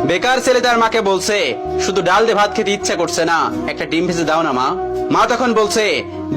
বেকার ছেলে তার মাকে বলছে, শুধু ডাল দিয়ে ভাত খেতে ইচ্ছা করছে না, একটা ডিম ভেজে দাও না মা। মা তখন বলছে,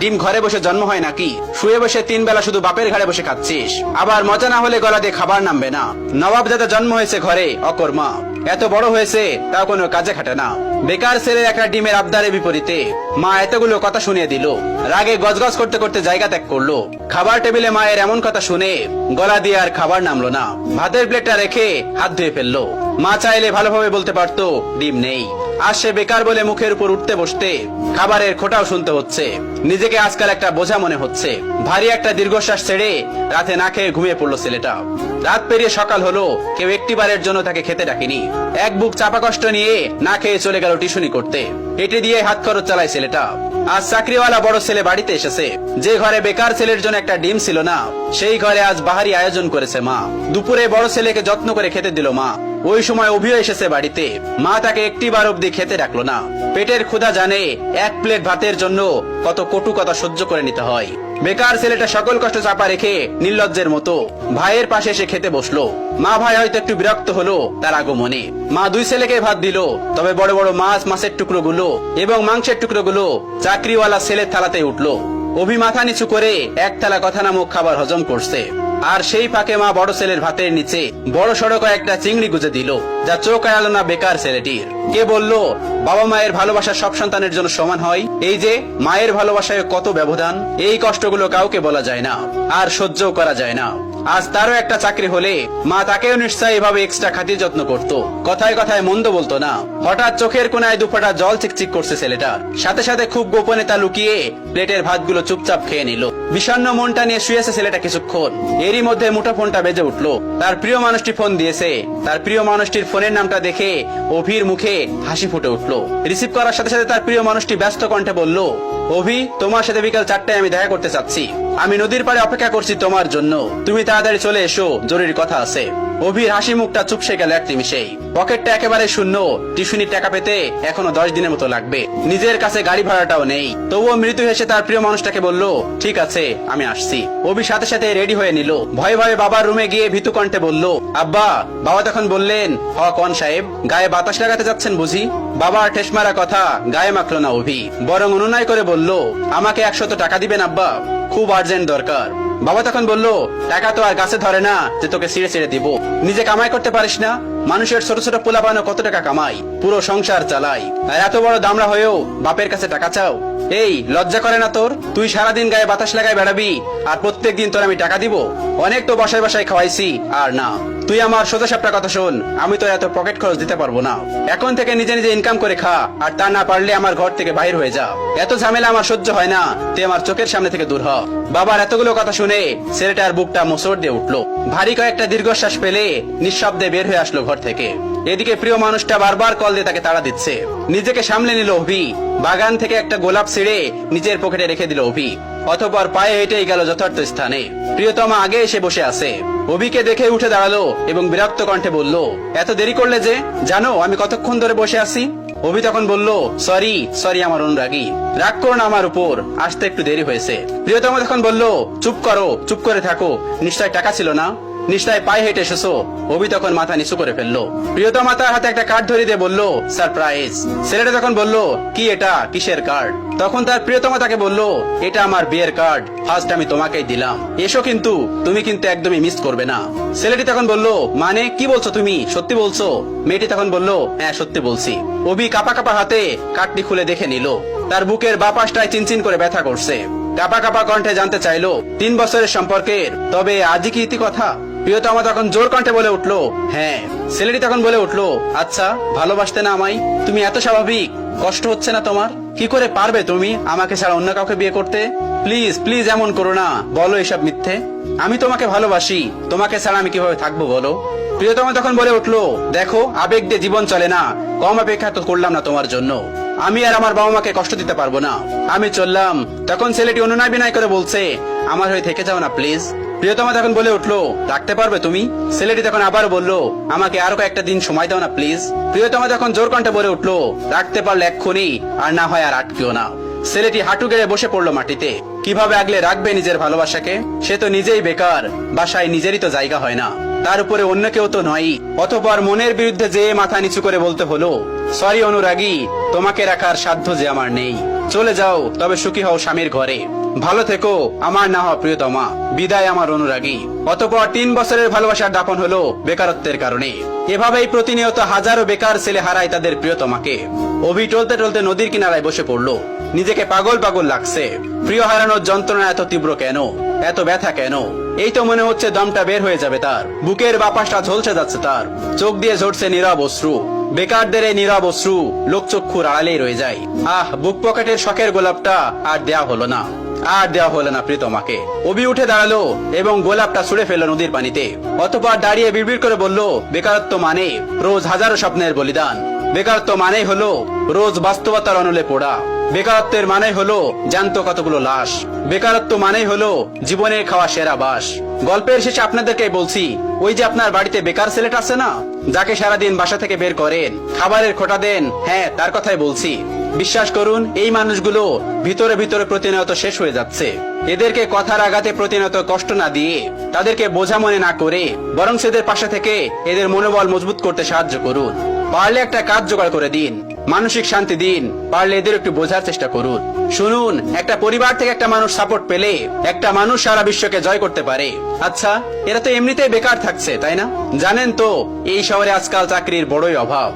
ডিম ঘরে বসে জন্ম হয় নাকি? শুয়ে বসে 3 বেলা শুধু বাপের ঘাড়ে বসে খাচ্ছিস, আবার মজা না হলে গলা দিয়ে খাবার নামবে না। নবাব দাদা জন্ম হয়েছে ঘরে, অকর্মা, এত বড় হয়েছে তাও কোনো কাজে খাটে না। বেকার ছেলের একটা ডিমের আবদারের বিপরীতে মা এতগুলো কথা শুনিয়ে দিল। রাগে গজগজ করতে করতে জায়গা ত্যাগ করলো। খাবার টেবিলে মায়ের এমন কথা শুনে গলা দিয়ে আর খাবার নামলো না। ভাতের প্লেটটা রেখে হাত ধুয়ে ফেললো। মা চাইলে ভালোভাবে বলতে পারতো ডিম নেই। আর সে বেকার বলে মুখের উপর উঠতে বসতে খাবারের খোঁটাও শুনতে হচ্ছে। নিজেকে আজকাল একটা বোঝা মনে হচ্ছে। ভারী একটা দীর্ঘশ্বাস ছেড়ে রাতে না খেয়ে ঘুমিয়ে পড়লো ছেলেটা। রাত পেরিয়ে সকাল হলো, কেউ একটিবারের জন্য তাকে খেতে ডাকেনি। এক বুক চাপা কষ্ট নিয়ে না খেয়ে চলে গেল টিউশনি করতে। এটি দিয়ে হাত খরচ চালায় ছেলেটা। আজ চাকরিওয়ালা বড় ছেলে বাড়িতে এসেছে। যে ঘরে বেকার ছেলের জন্য একটা ডিম ছিল না, সেই ঘরে আজ বাহারি আয়োজন করেছে মা। দুপুরে বড় ছেলেকে যত্ন করে খেতে দিল মা। ওই সময় অভিও এসেছে বাড়িতে। মা তাকে একটিবার অব্দি খেতে ডাকলো না। পেটের ক্ষুধা জানে এক প্লেট ভাতের জন্য কত কটু কথা সহ্য করে নিতে হয়। বেকার ছেলেটা সকল কষ্ট চাপা রেখে নির্লজ্জের মতো ভাইয়ের পাশে এসে খেতে বসলো। মা ভাই হয়তো একটু বিরক্ত হলো তার আগমনে। মা 2 ছেলেকে ভাত দিল, তবে বড় বড় মাছের টুকরোগুলো এবং মাংসের টুকরোগুলো চাকরিওয়ালা ছেলের থালাতে উঠলো। অভি মাথা নিচু করে এক থালা কথা নামক খাবার হজম করছে। আর সেই ফাঁকে মা বড় ছেলের ভাতের নিচে বড় সড়ক একটা চিংড়ি গুজে দিল, যা চোখ এড়ালো না বেকার ছেলেটির। কে বলল বাবা মায়ের ভালোবাসা সব সন্তানের জন্য সমান হয়? এই যে মায়ের ভালোবাসায় কত ব্যবধান, এই কষ্টগুলো কাউকে বলা যায় না, আর সহ্যও করা যায় না। আজ তারও একটা চাকরি হলে মা তাকেও নিশ্চয়ই এভাবে এক্সট্রা খাতির যত্ন করত। কথায় কথায় মন্দ বলতো না। হঠাৎ চোখের কোনায় 2 ফোঁটা জল চিকচিক করছে ছেলেটার। সাথে সাথে খুব গোপনে তা লুকিয়ে প্লেটের ভাতগুলো চুপচাপ খেয়ে নিল। বিষণ্ণ মনটা নিয়ে শুয়েছে ছেলেটা কিছুক্ষণ। এরই মধ্যে মুঠো ফোনটা বেজে উঠলো। তার প্রিয় মানুষটি ফোন দিয়েছে। তার প্রিয় মানুষটির ফোনের নামটা দেখে অভির মুখে হাসি ফুটে উঠলো। রিসিভ করার সাথে সাথে তার প্রিয় মানুষটি ব্যস্ত কণ্ঠে বলল, অভি, তোমার সাথে বিকাল 4টায় আমি দেখা করতে চাচ্ছি। আমি নদীর পাড়ে অপেক্ষা করছি তোমার জন্য। তুমি তাড়াতাড়ি চলে এসো, জরুরি কথা আছে। অভির হাসি মুখটা চুপসে গেল এক নিমিষেই। পকেটটা একেবারে শূন্য। টিউশনির টাকা পেতে এখনো 10 দিনের মতো লাগবে। নিজের কাছে গাড়ি ভাড়াটাও নেই। তবুও মৃত্যু হেসে তার প্রিয় মানুষটাকে বলল, ঠিক আছে, আমি আসছি। অভি সাথে সাথে রেডি হয়ে নিল। ভয়ে ভয়ে বাবার রুমে গিয়ে ভীতু কণ্ঠে বলল, আব্বা। বাবা তখন বললেন, হ কন সাহেব, গায়ে বাতাস লাগাতে যাচ্ছেন বুঝি? বাবার ঠেস মারা কথা গায়ে মাখলো না অভি, বরং অনুনয় করে বলল, আমাকে 100 টাকা দিবেন আব্বা, খুব আর্জেন্ট দরকার। বাবা তখন বলল, টাকা তো আর গাছে ধরে না যে তোকে ছিঁড়ে ছিঁড়ে দিব। নিজে কামাই করতে পারিস না? মানুষের ছোট ছোট পোলাপানো কত টাকা কামাই, পুরো সংসার চালাই, আর এত বড় দামড়া হয়েও বাপের কাছে টাকা চাও? এই লজ্জা করে না তোর? তুই সারাদিন গায়ে বাতাস লাগায় বেড়াবি, আর প্রত্যেকদিন তোর আমি টাকা দিব? অনেক তো বাসায় বাসায় খাওয়াইছি, আর না। তুই আমার সোজা সাপটা কথা শোন, আমি তো এত পকেট খরচ দিতে পারবো না। এখন থেকে নিজে নিজে ইনকাম করে খা, আর তা না পারলে আমার ঘর থেকে বাইর হয়ে যা। এত ঝামেলা আমার সহ্য হয় না, তুই আমার চোখের সামনে থেকে দূর হ। বাবার এতগুলো কথা শুনে ছেলেটার বুকটা মোচড় দিয়ে উঠলো। ভারী কয়েকটা দীর্ঘশ্বাস ফেলে নিঃশব্দে বের হয়ে আসলো ঘর থেকে। এদিকে প্রিয় মানুষটা বারবার কল দিয়ে তাকে তাড়া দিচ্ছে। নিজেকে সামলে নিল অভি। বাগান থেকে একটা গোলাপ ছিঁড়ে নিজের পকেটে রেখে দিল অভি। অতঃপর পায়ে হেঁটেই গেল যথার্থ স্থানে। প্রিয়তমা আগে এসে বসে আছে। অভিকে দেখে উঠে দাঁড়ালো এবং বিরক্ত কণ্ঠে বলল, এত দেরি করলে যে? জানো আমি কতক্ষণ ধরে বসে আছি? অভি তখন বলল, সরি আমার অনুরাগী, রাগ করো না আমার উপর, আসতে একটু দেরি হয়েছে। প্রিয়তমা তখন বলল, চুপ করো, চুপ করে থাকো, নিশ্চয় টাকা ছিল না? নিশ্চয় পায়ে হেঁটে এসেছো? অভি তখন মাথা নিচু করে ফেললো। প্রিয়তমা তার হাতে একটা কার্ড ধরিয়ে দিয়ে বলল, সারপ্রাইজ। ছেলেটা তখন বলল, কি এটা, কিসের কার্ড? তখন তার প্রিয়তমা তাকে বলল, এটা আমার বিয়ের কার্ড, ফার্স্ট আমি তোমাকেই দিলাম, এসো, কিন্তু তুমি কিন্তু একদমই মিস করবে না। ছেলেটি তখন বলল, মানে কি বলছো তুমি, সত্যি বলছো? মেয়েটি তখন বলল, হ্যাঁ সত্যি বলছি। অভি কাপা কাপা হাতে কার্ডটি খুলে দেখে নিল। তার বুকের বাপাসটায় চিনচিন করে ব্যথা করছে। কাপা কাপা কণ্ঠে জানতে চাইলো, 3 বছরের সম্পর্কের, তবে আজই কি ইতি কথা? প্রিয়তমা তখন জোর কণ্ঠে বলে উঠলো, হ্যাঁ। ছেলেটি তখন বলে উঠলো, আচ্ছা, ভালোবাসতে না আমায়? তুমি এত স্বাভাবিক, কষ্ট হচ্ছে না তোমার? কি করে পারবে তুমি আমাকে ছাড়া অন্য কাউকে বিয়ে করতে? প্লিজ প্লিজ এমন করো না, বলো এসব মিথ্যে। আমি তোমাকে ভালোবাসি, তোমাকে ছাড়া আমি কিভাবে থাকবো বলো? প্রিয়তমা তখন বলে উঠলো, দেখো, আবেগ দিয়ে জীবন চলে না, কম অপেক্ষা তো করলাম না তোমার জন্য। আমি আর আমার বাবা মাকে কষ্ট দিতে পারবো না, আমি চললাম। তখন ছেলেটি অনুনয় বিনয় করে বলছে, আমার হয়ে থেকে যাও না প্লিজ। প্রিয়তমা তখন বলে উঠলো, রাখতে পারবে তুমি? ছেলেটি তখন আবার বলল, আমাকে আরো কয়েকটা দিন সময় দাও না প্লিজ। প্রিয়তমা তখন জোর কণ্ঠে বলে উঠলো, রাখতে পারলে এক্ষুনি, আর না হয় আর আটকিও না। ছেলেটি হাঁটু গেড়ে বসে পড়লো মাটিতে। কিভাবে আগলে রাখবে নিজের ভালোবাসাকে? সে তো নিজেই বেকার, বাসায় নিজেরই তো জায়গা হয় না। তার উপরে অন্য কেউ তো নয়। অতঃপর মনের বিরুদ্ধে যে মাথা নিচু করে বলতে হলো, সরি অনুরাগী, তোমাকে রাখার সাধ্য যে আমার নেই। চলে যাও, তবে সুখী হও স্বামীর ঘরে। ভালো থেকো আমার না হওয়া প্রিয়তমা। বিদায় আমার অনুরাগী। অতঃপর 3 বছরের ভালোবাসার দাপন হলো বেকারত্বের কারণে। এভাবেই প্রতিনিয়ত হাজারো বেকার ছেলে হারায় তাদের প্রিয়তমাকে। অভি টলতে টলতে নদীর কিনারায় বসে পড়লো। নিজেকে পাগল পাগল লাগছে। প্রিয় হারানোর যন্ত্রণা এত তীব্র কেন, এত ব্যথা কেন? এই তো মনে হচ্ছে দমটা বের হয়ে যাবে তার। বুকের বাপাসটা ঝলসে যাচ্ছে তার। চোখ দিয়ে ঝরছে নীরব অশ্রু। বেকারদের এই নীরব অশ্রু লোকচক্ষুর আড়ালেই রয়ে যায়। বুক পকেটের শখের গোলাপটা আর দেয়া হলো না, আর দেওয়া হলো না প্রীতমাকে। অভি উঠে দাঁড়ালো এবং গোলাপটা ছুঁড়ে ফেললো নদীর পানিতে। অতঃপর দাঁড়িয়ে বিড়বিড় করে বলল, বেকারত্ব মানে রোজ হাজারো স্বপ্নের বলিদান। বেকারত্ব মানে হলো রোজ বাস্তবতার অনলে পোড়া। বেকারত্বের মানে হলো জ্যান্ত কতগুলো লাশ। বেকারত্ব মানে হলো জীবনের খাওয়া সেরা বাস। গল্পের শেষে আপনাদেরকে বলছি, ওই যে আপনার বাড়িতে বেকার ছেলেটা আছে না, যাকে সারাদিন বাসা থেকে বের করেন, খাবারের খোঁটা দেন, হ্যাঁ তার কথাই বলছি। বিশ্বাস করুন, এই মানুষগুলো ভিতরে ভিতরে প্রতিনিয়ত শেষ হয়ে যাচ্ছে। এদেরকে কথার আঘাতে প্রতিনিয়ত কষ্ট না দিয়ে, তাদেরকে বোঝা মনে না করে, বরং এদের পাশে থেকে এদের মনোবল মজবুত করতে সাহায্য করুন। পারলে একটা কাজ জোগাড় করে দিন, মানসিক শান্তি দিন। পারলে এদের একটু বোঝার চেষ্টা করুন। শুনুন, একটা পরিবার থেকে একটা মানুষ সাপোর্ট পেলে একটা মানুষ সারা বিশ্বকে জয় করতে পারে। আচ্ছা, এরা তো এমনিতেই বেকার থাকছে, তাই না? জানেন তো এই শহরে আজকাল চাকরির বড়ই অভাব।